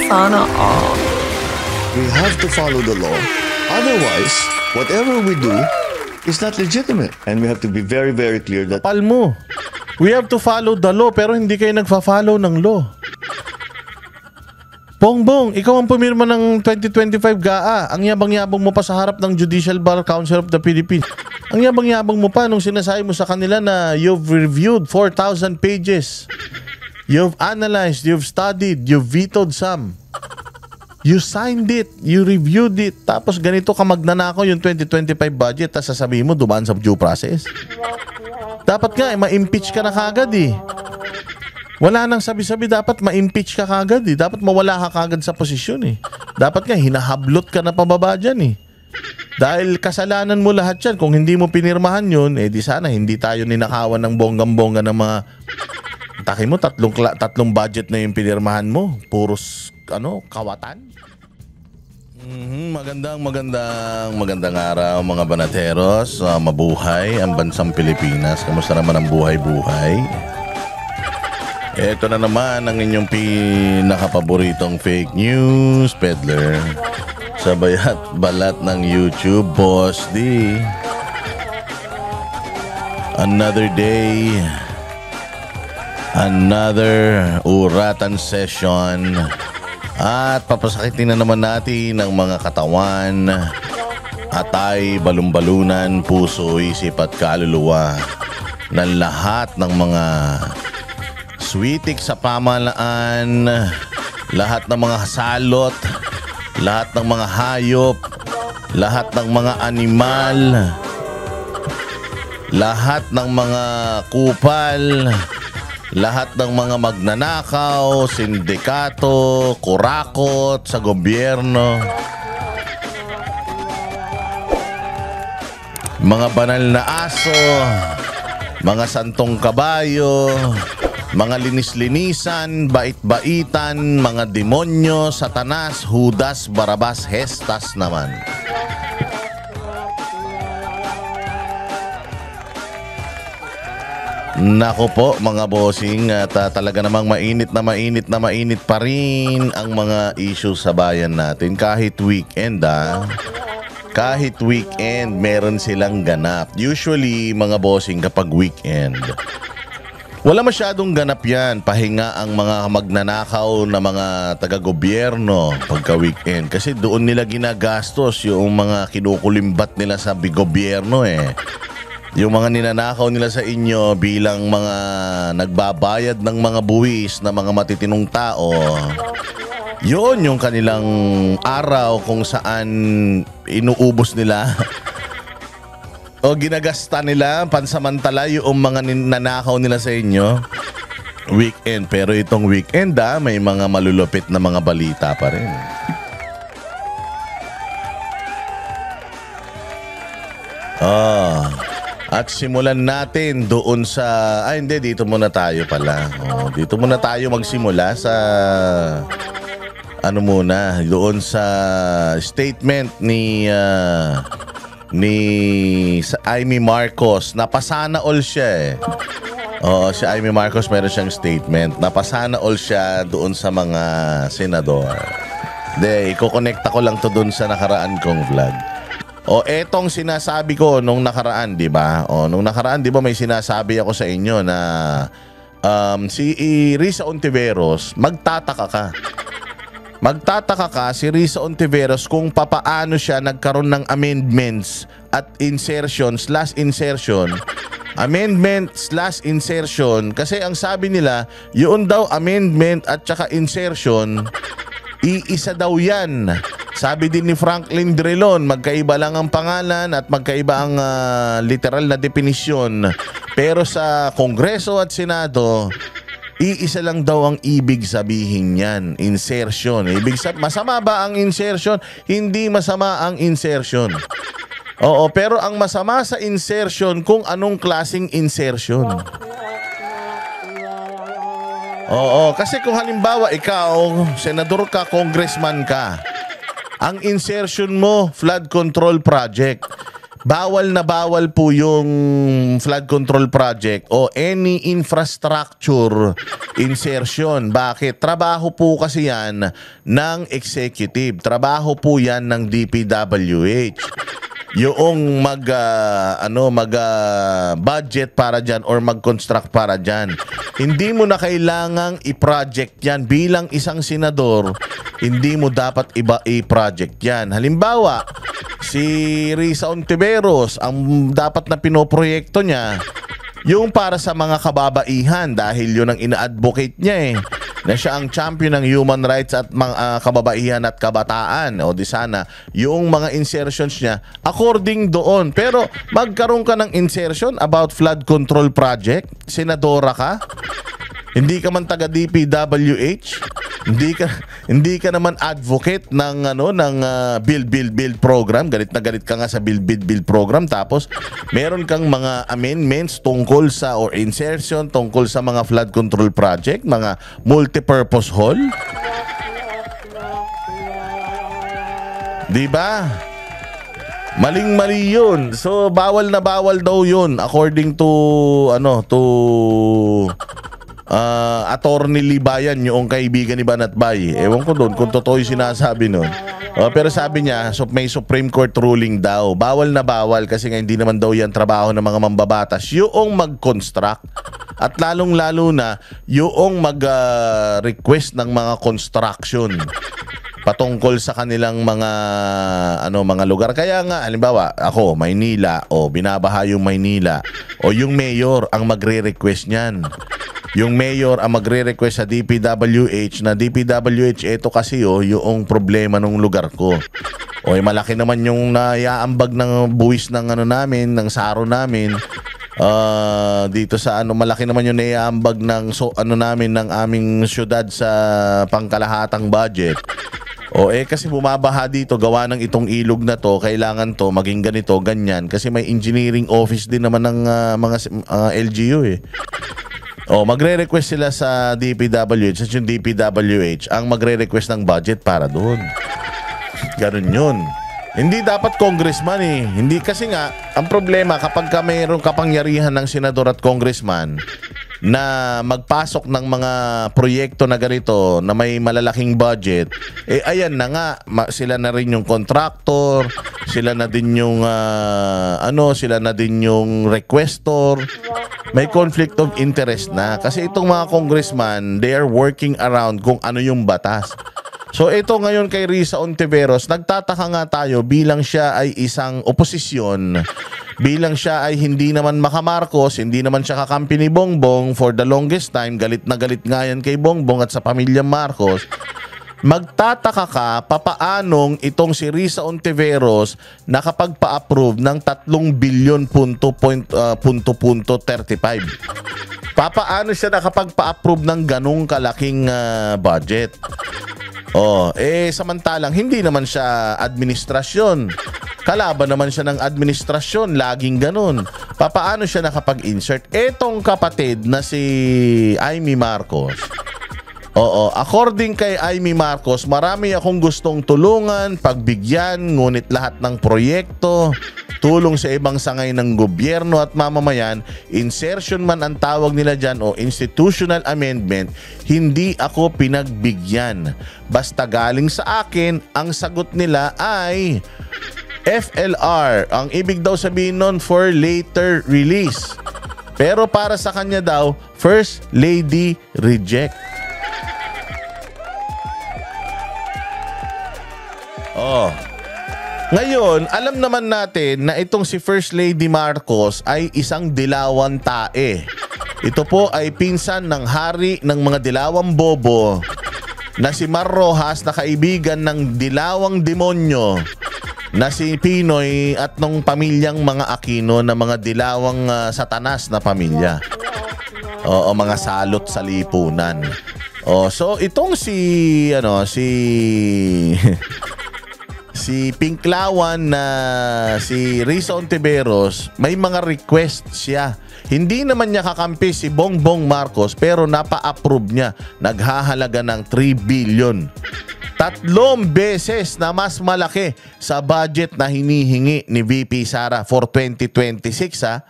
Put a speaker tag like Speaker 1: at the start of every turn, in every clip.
Speaker 1: Sana all.
Speaker 2: We have to follow the law. Otherwise, whatever we do is not legitimate. And we have to be very, very clear that
Speaker 3: Palmo. We have to follow the law pero hindi kayo nagfa-follow ng law. Bongbong, ikaw ang pumirma ng 2025 GAA. Ang yabang-yabang mo pa sa harap ng Judicial Bar Council of the Philippines. Ang yabang-yabang mo pa nung sinasabi mo sa kanila na you've reviewed 4,000 pages. You've analyzed, you've studied, you've vetoed some. You signed it, you reviewed it. Tapos ganito ka magnanakaw yung 2025 budget tapos sasabihin mo dumaan sa due process. Dapat nga, ma-impeach ka na kagad eh. Wala nang sabi-sabi, dapat ma-impeach ka kagad eh. Dapat mawala ka kagad sa posisyon eh. Dapat nga, hinahablot ka na pababa dyan eh. Dahil kasalanan mo lahat yan. Kung hindi mo pinirmahan yun, eh di sana hindi tayo ninakawan ng bonggang-bongga ng mga... Taki mo, tatlong budget na yung pinirmahan mo. Puros, kawatan. Magandang araw mga banateros. Mabuhay ang bansang Pilipinas. Kamusta naman ang buhay-buhay? Ito na naman ang inyong pinakapaboritong fake news peddler sa bayat balat ng YouTube, Boss D. Another day, another uratan session, at papasakitin na naman natin ang mga katawan, atay, balumbalunan, puso, isip at kaluluwa ng lahat ng mga switik sa pamahalaan, lahat ng mga salot, lahat ng mga hayop, lahat ng mga animal, lahat ng mga kupal, lahat ng mga magnanakaw, sindikato, kurakot sa gobyerno, mga banal na aso, mga santong kabayo, mga linis-linisan, bait-baitan, mga demonyo, Satanas, Judas, Barabas, Hestas naman. Nako po mga bossing, at talaga namang mainit pa rin ang mga issues sa bayan natin. Kahit weekend kahit weekend meron silang ganap. Usually mga bossing kapag weekend wala masyadong ganap yan. Pahinga ang mga magnanakaw na mga taga-gobyerno pagka-weekend. Kasi doon nila ginagastos yung mga kinukulimbat nila sa gobyerno eh. Yung mga ninanakaw nila sa inyo bilang mga nagbabayad ng mga buwis na mga matitinong tao. Yun yung kanilang araw kung saan inuubos nila o ginagasta nila pansamantala yung mga nanakaw nila sa inyo weekend. Pero itong weekend may mga malulupit na mga balita pa rin. At simulan natin doon sa dito muna tayo pala. Dito muna tayo magsimula sa doon sa statement ni Amy Marcos. Napasana all siya eh. Si Amy Marcos meron siyang statement. Napasana all siya doon sa mga senador. Iko-connecta ko lang to doon sa nakaraan kong vlog. Etong sinasabi ko nung nakaraan, di ba? Nung nakaraan, di ba may sinasabi ako sa inyo na si Risa Ontiveros, magtataka ka si Risa Ontiveros kung papaano siya nagkaroon ng amendments at insertion/insertion. Amendment/insertion kasi ang sabi nila, yun daw amendment at saka insertion, iisa daw yan. Sabi din ni Franklin Drilon, magkaiba lang ang pangalan at magkaiba ang literal na definisyon. Pero sa Kongreso at Senado, iisa lang daw ang ibig sabihin yan, insertion. Masama ba ang insertion? Hindi masama ang insertion. Pero ang masama sa insertion kung anong klaseng insertion. Kasi kung halimbawa ikaw, senador ka, congressman ka, ang insertion mo, flood control project. bawal na bawal po yung flood control project o any infrastructure insertion. Bakit? Trabaho po kasi yan ng executive. Trabaho po yan ng DPWH. Yung budget para dyan or mag-construct para dyan. Hindi mo na kailangang i-project yan. Bilang isang senador, hindi mo dapat i-project yan. Halimbawa, si Risa Ontiveros, ang dapat na pinoproyekto niya, yung para sa mga kababaihan dahil yun ang ina-advocate niya na siya ang champion ng human rights at mga kababaihan at kabataan. O di sana, yung mga insertions niya according doon. Pero magkaroon ka ng insertion about flood control project, senadora ka, hindi ka man taga DPWH, hindi ka naman advocate ng build program. Galit na galit ka nga sa build program, tapos meron kang mga amendments tungkol sa or insertion tungkol sa mga flood control project, mga multipurpose hall. Di ba? Maling-mali yun. So bawal na bawal daw yun according to Attorney Libayan, yung kaibigan ni Banatbay. Ewan ko doon kung totoo yung sinasabi nun. Pero sabi niya, may Supreme Court ruling daw. Bawal na bawal kasi nga hindi naman daw yan trabaho ng mga mambabatas. Yung mag-construct at lalong-lalo na yung mag-request ng mga construction patungkol sa kanilang mga lugar. Kaya nga, halimbawa, ako, Maynila, binabaha yung Maynila, yung mayor ang magre-request niyan. Yung mayor ang magre-request sa DPWH na DPWH, ito kasi yung problema ng lugar ko. Malaki naman yung naiaambag ng buwis ng namin, ng saro namin. Dito sa malaki naman yung naiaambag ng namin ng aming syudad sa pangkalahatang budget. Kasi bumabaha dito, gawa ng itong ilog na to, kailangan to maging ganito, ganyan. Kasi may engineering office din naman ng mga LGU magre-request sila sa DPWH. At yung DPWH ang magre-request ng budget para doon. Ganun yun. Hindi dapat congressman Hindi kasi nga, ang problema kapag mayroong kapangyarihan ng senador at congressman na magpasok ng mga proyekto na ganito na may malalaking budget, ayan na nga, sila na rin yung contractor, sila na din yung sila na din yung requestor. May conflict of interest na kasi itong mga congressman, they are working around kung ano yung batas. So ito ngayon kay Risa Ontiveros, nagtataka nga tayo bilang siya ay isang oposisyon, bilang siya ay hindi naman makamarcos, hindi naman siya kakampi ni Bongbong for the longest time, galit na galit nga yan kay Bongbong at sa pamilya Marcos. Magtataka ka papaanong itong si Risa Ontiveros nakapagpa-approve ng 3 billion punto 35. Papaano siya nakapagpa-approve ng ganung kalaking budget? Samantalang hindi naman siya administrasyon. Kalaban naman siya ng administrasyon, laging ganun. Papaano siya nakapag-insert? Etong kapatid na si Amy Marcos. According kay Amy Marcos, marami akong gustong tulungan, pagbigyan, ngunit lahat ng proyekto, tulong sa ibang sangay ng gobyerno at mamamayan, insertion man ang tawag nila dyan o institutional amendment, hindi ako pinagbigyan. Basta galing sa akin, ang sagot nila ay FLR. Ang ibig daw sabihin nun, for later release. Pero para sa kanya daw, First Lady reject. Ngayon, alam naman natin na itong si First Lady Marcos ay isang dilawang tae. Ito po ay pinsan ng hari ng mga dilawang bobo na si Mar Rojas, na kaibigan ng dilawang demonyo na si Pinoy at nung pamilyang mga Aquino, na mga dilawang satanas na pamilya. Mga salot sa lipunan. So itong si si Pinklawan na si Risa Ontiveros, may mga request siya. Hindi naman niya kakampi si Bongbong Marcos, pero napa-approve niya. Naghahalaga ng 3 billion. 3 beses na mas malaki sa budget na hinihingi ni VP Sara for 2026 ha.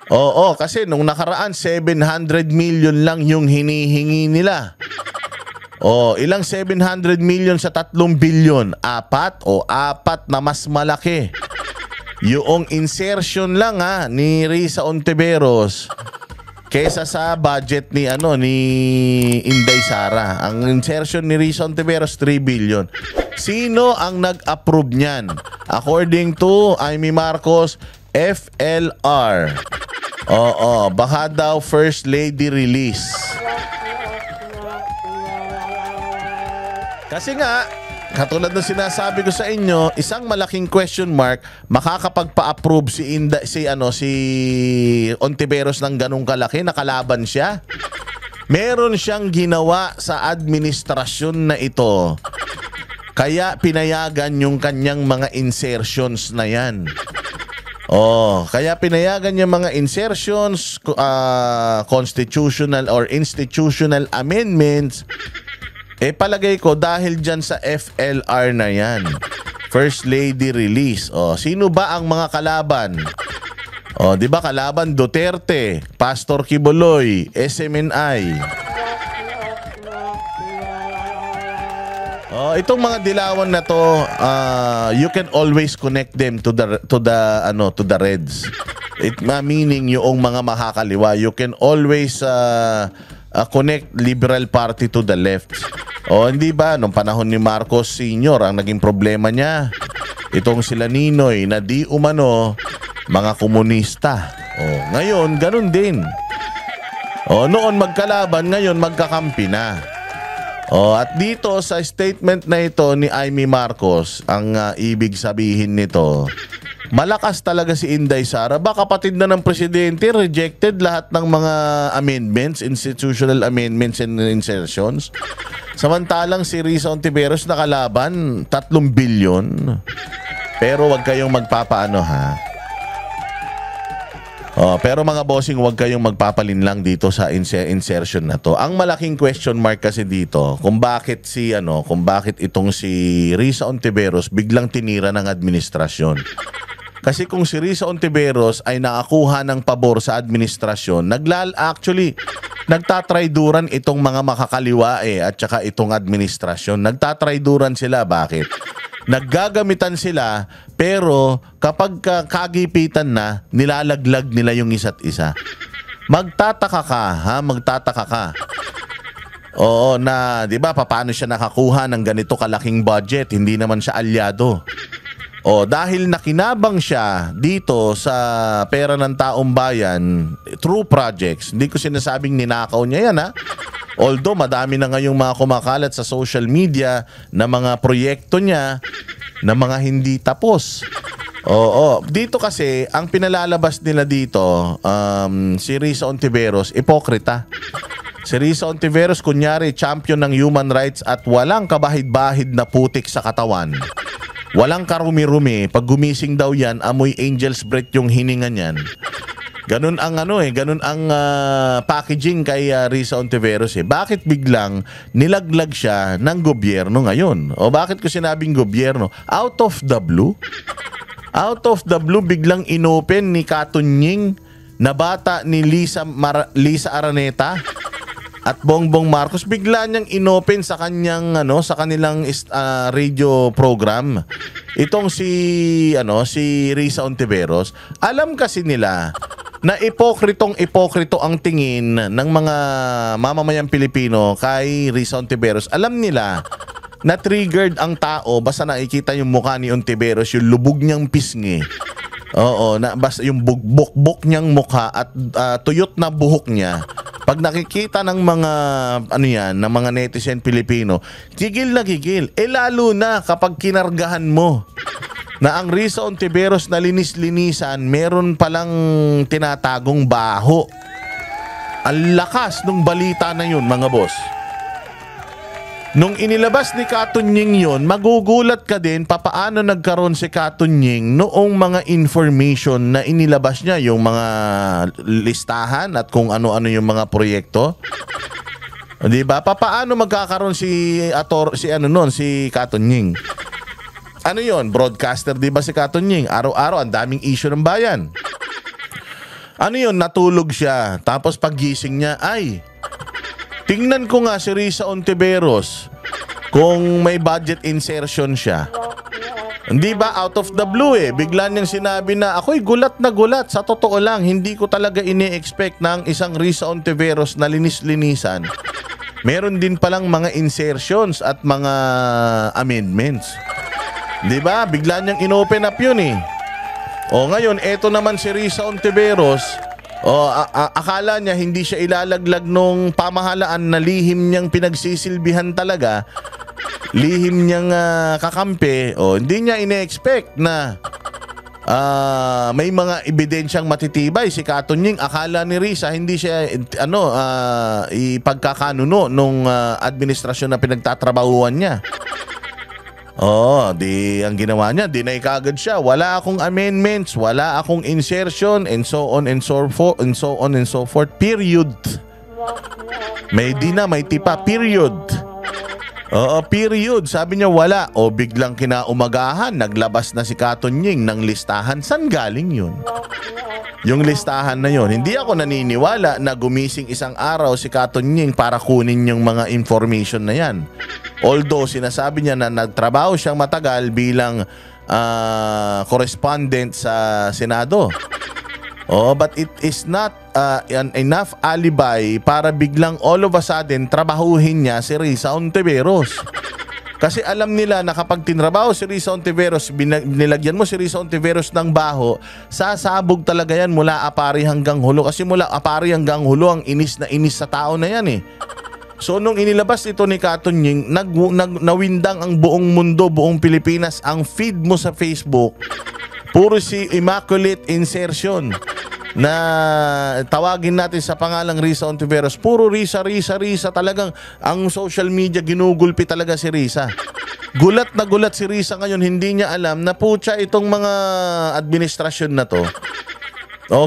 Speaker 3: Oo, kasi nung nakaraan 700 million lang yung hinihingi nila. Ilang 700 million sa 3 billion? 4 o 4 na mas malaki. Yung insertion lang ni Risa Ontiveros kesa sa budget ni Inday Sara. Ang insertion ni Risa Ontiveros 3 billion. Sino ang nag-approve niyan? According to Amy Marcos, FLR. Baka daw First Lady release. Kasi nga, katulad ng sinasabi ko sa inyo, isang malaking question mark, makakapagpa-approve si Ontiveros ng ganung kalaki, nakalaban siya. Meron siyang ginawa sa administrasyon na ito. Kaya pinayagan yung kanyang mga insertions na yan. Kaya pinayagan niya mga insertions, constitutional or institutional amendments. Palagay ko dahil dyan sa FLR na yan. First Lady release. Sino ba ang mga kalaban? Di ba kalaban Duterte, Pastor Quiboloy, SMNI. Itong mga dilawan na to, you can always connect them to the Reds. It meaning yung mga makakaliwa, you can always connect Liberal Party to the left. Hindi ba nung panahon ni Marcos Sr. ang naging problema niya? Itong sila Ninoy na di umano mga komunista. Ngayon ganun din. Noon magkalaban, ngayon magkakampi na. At dito sa statement na ito ni Amy Marcos, ang ibig sabihin nito, malakas talaga si Inday Sara. Baka kapatid na ng presidente, rejected lahat ng mga amendments, institutional amendments and insertions. Samantalang si Risa Ontiveros nakalaban 3 billion. Pero wag kayong magpapaano pero mga bossing, wag kayong magpapalinlang dito sa insertion na to. Ang malaking question mark kasi dito kung bakit itong si Risa Ontiveros biglang tinira ng administrasyon. Kasi kung si Risa Ontiveros ay nakakuha ng pabor sa administrasyon, nagtatrayduran itong mga makakaliwa at saka itong administrasyon. Nagtatrayduran sila. Bakit? Naggagamitan sila, pero kapag kagipitan na, nilalaglag nila yung isa't isa. Magtataka ka. Di ba, paano siya nakakuha ng ganito kalaking budget? Hindi naman siya alyado. Dahil nakinabang siya dito sa pera ng taong bayan through projects. Hindi ko sinasabing ninakaw niya yan Although madami na ngayong mga kumakalat sa social media na mga proyekto niya na mga hindi tapos. Dito kasi ang pinalalabas nila dito, si Risa Ontiveros, ipokrita. Si Risa Ontiveros kunyari champion ng human rights at walang kabahid-bahid na putik sa katawan. Walang karumi-rumi. Pag gumising daw yan, amoy angel's breath yung hininga niyan. Ganun ang packaging kay Risa Ontiveros Bakit biglang nilaglag siya ng gobyerno ngayon? Bakit ko sinabing gobyerno? Out of the blue? Out of the blue biglang inopen ni Katunying na bata ni Lisa Araneta at Bongbong Marcos, bigla niyang inopen sa kanilang radio program. Itong si Risa Ontiveros, alam kasi nila na ipokrito ang tingin ng mga mamamayang Pilipino kay Risa Ontiveros. Alam nila na triggered ang tao basta nakikita yung mukha ni Ontiveros, yung lubog niyang pisngi. Basta yung bukbok niyang mukha at tuyot na buhok niya. Pag nakikita ng mga ng mga netizen Pilipino, gigil na gigil. Lalo na kapag kinargahan mo na ang Risa Ontiveros na linis-linisan, meron palang tinatagong baho. Ang lakas nung balita na yun, mga boss. Nung inilabas ni Katunying yun, magugulat ka din papaano nagkaroon si Katunying noong mga information na inilabas niya, yung mga listahan at kung ano-ano yung mga proyekto. Di ba? Paano magkakaroon si Katonying? Ano yon? Broadcaster, di ba si Katonying? Araw-araw, ang daming issue ng bayan. Ano yon? Natulog siya. Tapos paggising niya, ay, tingnan ko nga si Risa Ontiveros kung may budget insertion siya. Hindi ba out of the blue bigla niyang sinabi na ako'y gulat na gulat. Sa totoo lang, hindi ko talaga ini-expect na ang isang Risa Ontiveros na linis-linisan. Meron din palang mga insertions at mga amendments. Di ba? Bigla niyang inopen up yun O ngayon, eto naman si Risa Ontiveros. Akala niya hindi siya ilalaglag nung pamahalaan na lihim niyang pinagsisilbihan talaga. Lihim niyang kakampi, hindi niya ine-expect na may mga ebidensyang matitibay si Katonying. Akala ni Risa hindi siya ipagkakanuno nung administrasyon na pinagtatrabahuan niya. Ang ginawa niya, dinay kaagad siya. Wala akong amendments, wala akong insertion, and so on and so forth, period. May tipa, period. Period. Sabi niya wala. Biglang kinaumagahan, naglabas na si Katonying ng listahan. San galing yun? Yung listahan na yun. Hindi ako naniniwala na gumising isang araw si Katonying para kunin yung mga information na yan. Although sinasabi niya na nagtrabaho siyang matagal bilang correspondent sa Senado. But it is not an enough alibi para biglang all of a sudden trabahuhin niya si Risa Ontiveros. Kasi alam nila na kapag tinrabaho si Risa Ontiveros, nilagyan mo si Risa Ontiveros ng baho, sasabog talaga yan mula apari hanggang hulo. Kasi mula apari hanggang hulo, ang inis na inis sa tao na yan So nung inilabas ito ni Katonying, nawindang ang buong mundo, buong Pilipinas. Ang feed mo sa Facebook, puro si Immaculate Insertion na tawagin natin sa pangalang Risa Ontiveros. Puro Risa. Talagang ang social media ginugulpi talaga si Risa. Gulat na gulat si Risa ngayon. Hindi niya alam na putya itong mga administrasyon na to.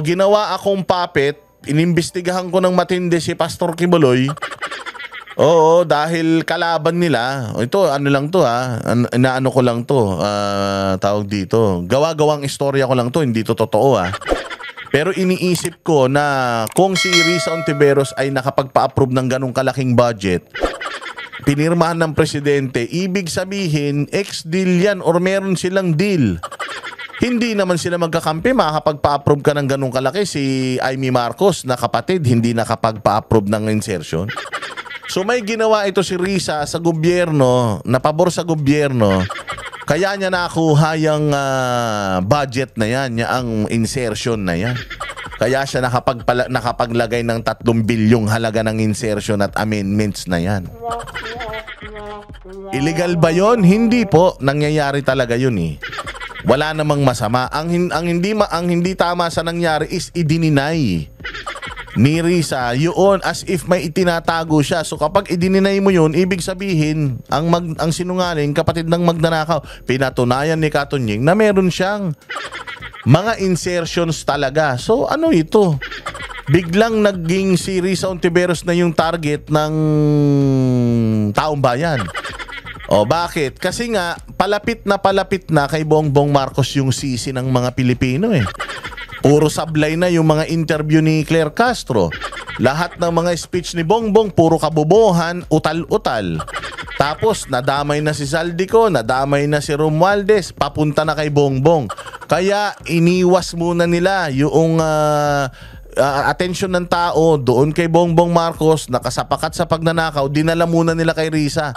Speaker 3: Ginawa akong puppet. Inimbestigahan ko ng matindi si Pastor Kibuloy. Dahil kalaban nila. Ito, ano lang to inaano ko lang to. Tawag dito. Gawa-gawang istorya ko lang to. Hindi to totoo Pero iniisip ko na kung si Risa Ontiveros ay nakapagpa-approve ng ganong kalaking budget, pinirmahan ng presidente, ibig sabihin, ex-deal yan or meron silang deal. Hindi naman sila magkakampi, makakapagpa-approve ka ng ganong kalaki. Si Amy Marcos na kapatid, hindi nakapagpa-approve ng insertion. So may ginawa ito si Risa sa gobyerno, na pabor sa gobyerno. Kaya niya nakuha yung budget na yan, ang insertion na yan. Kaya siya nakapaglagay ng 3 bilyong halaga ng insertion at amendments na yan. Illegal ba yon? Hindi po. Nangyayari talaga yun Wala namang masama. Ang hindi tama sa nangyari is idininay ni Risa yun as if may itinatago siya. So kapag idininay mo yun, ibig sabihin ang sinungaling, kapatid ng magnanakaw. Pinatunayan ni Katonying na meron siyang mga insertions talaga. So ano ito? Biglang naging si Risa Ontiveros na yung target ng taong bayan. Bakit? Kasi nga palapit na kay Bongbong Marcos yung sisi ng mga Pilipino Puro sablay na yung mga interview ni Claire Castro. Lahat ng mga speech ni Bongbong, puro kabobohan, utal-utal. Tapos, nadamay na si Zaldico, nadamay na si Romualdez, papunta na kay Bongbong. Kaya, iniwas muna nila yung atensyon ng tao doon kay Bongbong Marcos, nakasapakat sa pagnanakaw, dinala muna nila kay Risa.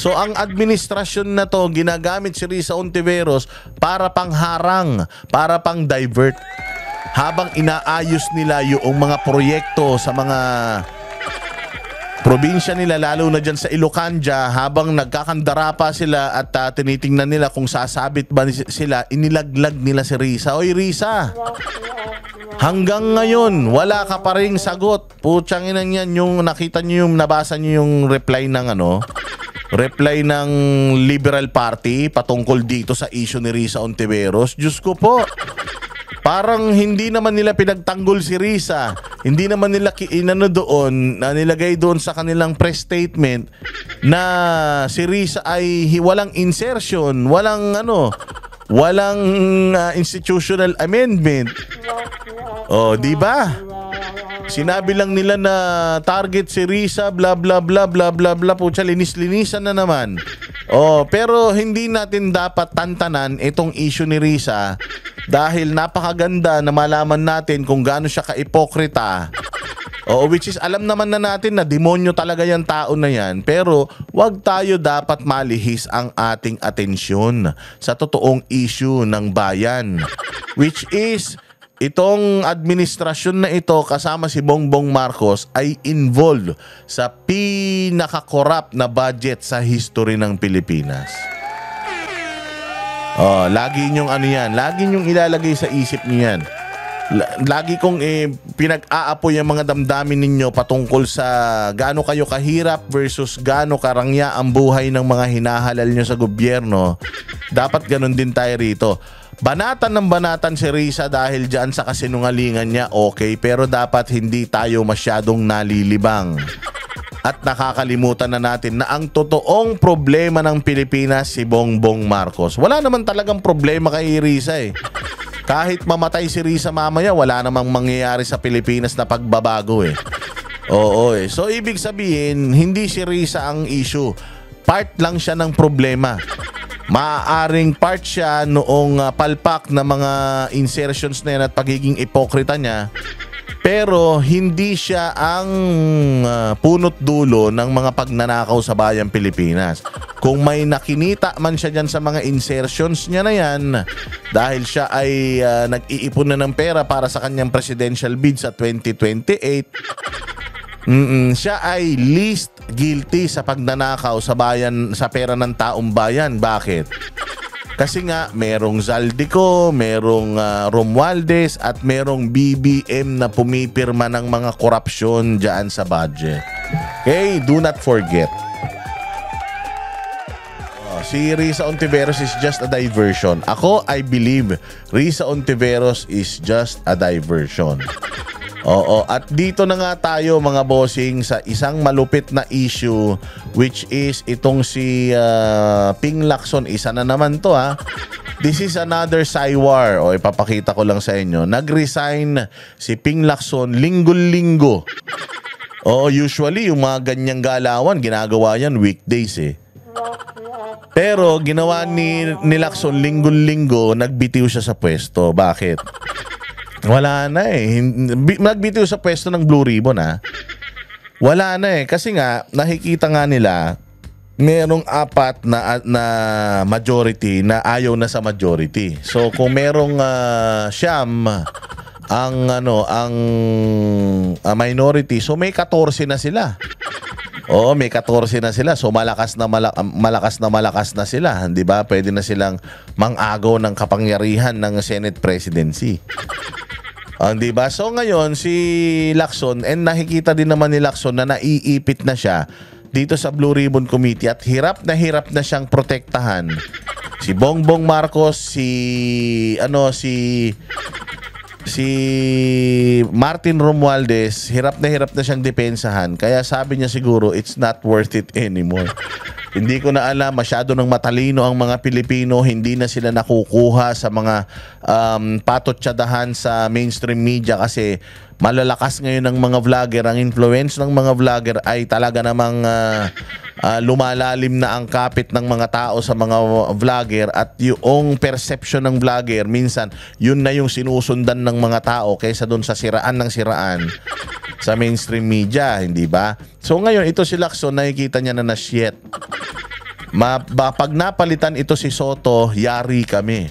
Speaker 3: So, ang administrasyon na to, ginagamit si Risa Ontiveros para pangharang, para pang divert. Habang inaayos nila yung mga proyekto sa mga probinsya nila, lalo na dyan sa Ilocanja, habang nagkakandara pa sila at tinitingnan nila kung sasabit ba sila, inilaglag nila si Risa. Oy Risa, hanggang ngayon wala ka pa ring sagot. Putsang inang yan, yung nakita nyo, yung nabasa nyo yung reply ng reply ng Liberal Party patungkol dito sa issue ni Risa Ontiveros. Diyos ko po, parang hindi naman nila pinagtanggol si Risa. Hindi naman nila nilagay doon sa kanilang press statement na si Risa ay walang insertion, walang institutional amendment. Di ba? Sinabi lang nila na target si Risa, bla bla bla bla bla bla, putya, linis-linisan na naman. Pero hindi natin dapat tantanan itong issue ni Risa dahil napakaganda na malaman natin kung gaano siya ka-ipokrita. Which is alam naman na natin na demonyo talaga yung tao na yan, pero wag tayo dapat malihis ang ating atensyon sa totoong issue ng bayan, which is itong administrasyon na ito kasama si Bongbong Marcos ay involved sa pinaka-corrupt na budget sa history ng Pilipinas. Lagi nyong lagi nyong ilalagay sa isip niyo yan. Lagi kong pinag-aapoy ang mga damdamin ninyo patungkol sa gaano kayo kahirap versus gaano karangya ang buhay ng mga hinahalal nyo sa gobyerno. Dapat ganun din tayo rito. Banatan ng banatan si Risa dahil dyan sa kasinungalingan niya, okay, pero dapat hindi tayo masyadong nalilibang. At nakakalimutan na natin na ang totoong problema ng Pilipinas si Bongbong Marcos. Wala naman talagang problema kay Risa Kahit mamatay si Risa mamaya, wala namang mangyayari sa Pilipinas na pagbabago So ibig sabihin, hindi si Risa ang issue. Part lang siya ng problema. Maaaring part siya noong palpak na mga insertions na yan at pagiging ipokrita niya, pero hindi siya ang punot dulo ng mga pagnanakaw sa bayang Pilipinas. Kung may nakinita man siya dyan sa mga insertions niya na yan dahil siya ay nag-iipon na ng pera para sa kanyang presidential bid sa 2028, siya ay least guilty sa pagnanakaw sa bayan, sa pera ng taong bayan. Bakit? Kasi nga merong Zaldico, merong Romualdez at merong BBM na pumipirma ng mga korupsyon dyan sa budget. Okay, do not forget. Si Risa Ontiveros is just a diversion. Ako, I believe Risa Ontiveros is just a diversion. At dito na nga tayo mga bossing sa isang malupit na issue, which is itong si Ping Lacson. Isa na naman to This is another Saywar. Ipapakita ko lang sa inyo. Nag-resign si Ping Lacson linggo-linggo. Usually yung mga ganyang galawan, ginagawa yan weekdays Pero ginawa ni Lacson linggo-linggo, nagbitiw siya sa pwesto. Bakit? Wala na Nagbitiw sa pwesto ng Blue Ribbon Wala na kasi nga nakikita nga nila merong 4 na majority na ayaw na sa majority. So kung merong siyam ang minority, so may 14 na sila. May 14 na sila. So malakas na sila, 'di ba? Pwede na silang mang-agaw ng kapangyarihan ng Senate presidency. 'Di ba? So ngayon si Lacson, and nakikita din naman ni Lacson na naiipit na siya dito sa Blue Ribbon Committee at hirap na siyang protektahan si Bongbong Marcos, si Martin Romualdez. Hirap na siyang depensahan. Kaya sabi niya siguro, it's not worth it anymore. Hindi ko na alam, masyado nang matalino ang mga Pilipino, hindi na sila nakukuha sa mga patotsadahan sa mainstream media kasi malalakas ngayon ng mga vlogger. Ang influence ng mga vlogger ay talaga namang lumalalim na ang kapit ng mga tao sa mga vlogger, at yung perception ng vlogger minsan yun na yung sinusundan ng mga tao kaysa doon sa siraan ng siraan sa mainstream media, hindi ba? So ngayon ito si Lacson, nakikita niya na shit. Pag napalitan ito si Soto, yari kami.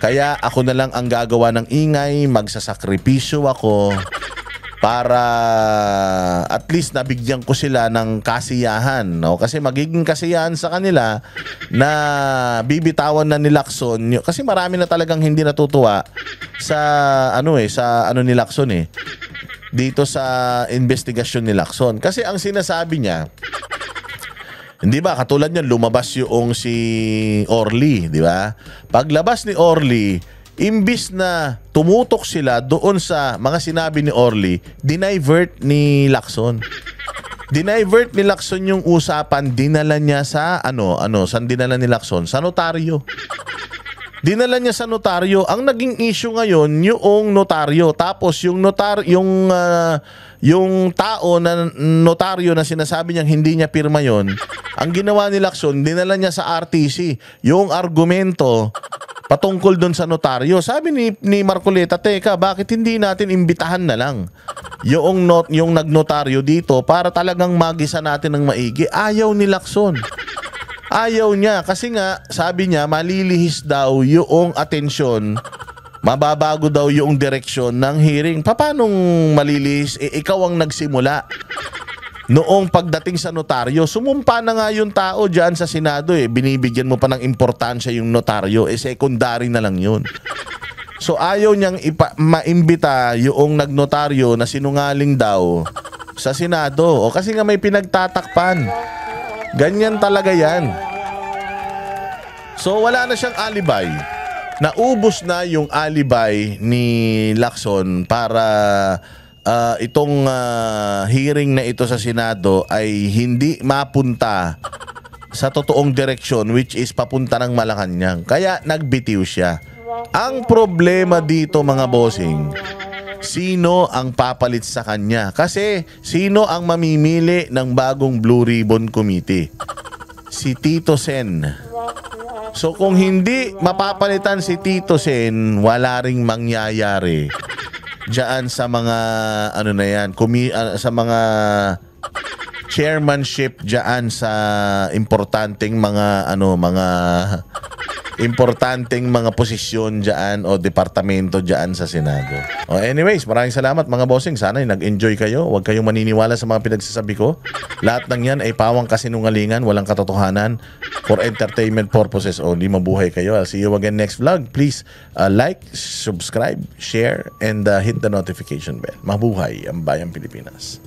Speaker 3: Kaya ako na lang ang gagawa ng ingay, magsasakripisyo ako para at least nabigyan ko sila ng kasiyahan, no? Kasi magiging kasiyahan sa kanila na bibitawan na ni Lacson, kasi marami na talagang hindi natutuwa sa ni Lacson dito sa investigasyon ni Lacson. Kasi ang sinasabi niya, hindi ba, katulad niyan lumabas yung si Orly, di ba? Paglabas ni Orly, imbis na tumutok sila doon sa mga sinabi ni Orly, dinivert ni Lacson. Dinivert ni Lacson yung usapan, dinala niya sa saan dinala ni Lacson? Sa notaryo. Dinala niya sa notaryo. Ang naging issue ngayon, yung notaryo. Tapos yung tao na notaryo na sinasabi niyang hindi niya pirma yon, ang ginawa ni Lacson, dinala niya sa RTC. Yung argumento patungkol doon sa notaryo. Sabi ni Marcoleta, teka, bakit hindi natin imbitahan na lang yung nagnotaryo dito para talagang magisa natin ng maigi? Ayaw ni Lacson. Ayaw niya kasi nga sabi niya malilihis daw yung atensyon, mababago daw yung direksyon ng hearing. Paanong malilihis? Ikaw ang nagsimula. Noong pagdating sa notaryo, sumumpa na nga yung tao dyan sa Senado binibigyan mo pa ng importansya yung notaryo, secondary na lang yun. So ayaw niyang maimbita yung nagnotaryo na sinungaling daw sa Senado kasi nga may pinagtatakpan. Ganyan talaga yan. So wala na siyang alibay. Naubos na yung alibay ni Lacson para itong hearing na ito sa Senado ay hindi mapunta sa totoong direksyon, which is papunta ng Malacanang. Kaya nagbitiw siya. Ang problema dito mga bossing, sino ang papalit sa kanya? Kasi sino ang mamimili ng bagong Blue Ribbon Committee? Si Tito Sen. So kung hindi mapapalitan si Tito Sen, wala ring mangyayari diyan sa mga sa mga chairmanship diyan sa importanteng mga importanteng mga posisyon dyan o departamento dyan sa Senado. Anyways, maraming salamat mga bossing. Sana nag-enjoy kayo. Huwag kayong maniniwala sa mga pinagsasabi ko. Lahat ng yan ay pawang kasinungalingan, walang katotohanan, for entertainment purposes only. Mabuhay kayo. I'll see you again next vlog. Please like, subscribe, share, and hit the notification bell. Mabuhay ang Bayang Pilipinas.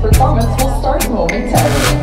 Speaker 1: Performance will start momentarily.